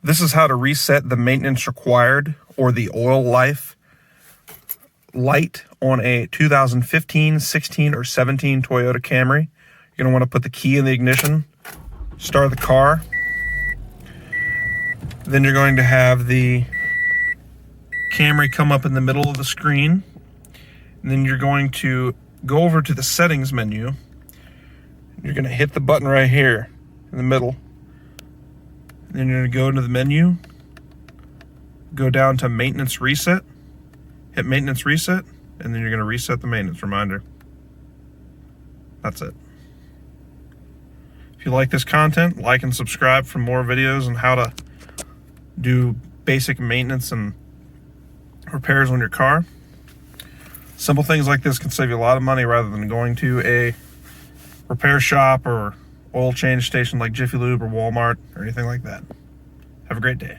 This is how to reset the maintenance required or the oil life light on a 2015, 16, or 17 Toyota Camry. You're going to want to put the key in the ignition, start the car. Then you're going to have the Camry come up in the middle of the screen. And then you're going to go over to the settings menu. You're going to hit the button right here in the middle. And then you're going to go into the menu, go down to maintenance reset, hit maintenance reset, and then you're going to reset the maintenance reminder. That's it. If you like this content, like and subscribe for more videos on how to do basic maintenance and repairs on your car. Simple things like this can save you a lot of money rather than going to a repair shop or oil change station like Jiffy Lube or Walmart or anything like that. Have a great day.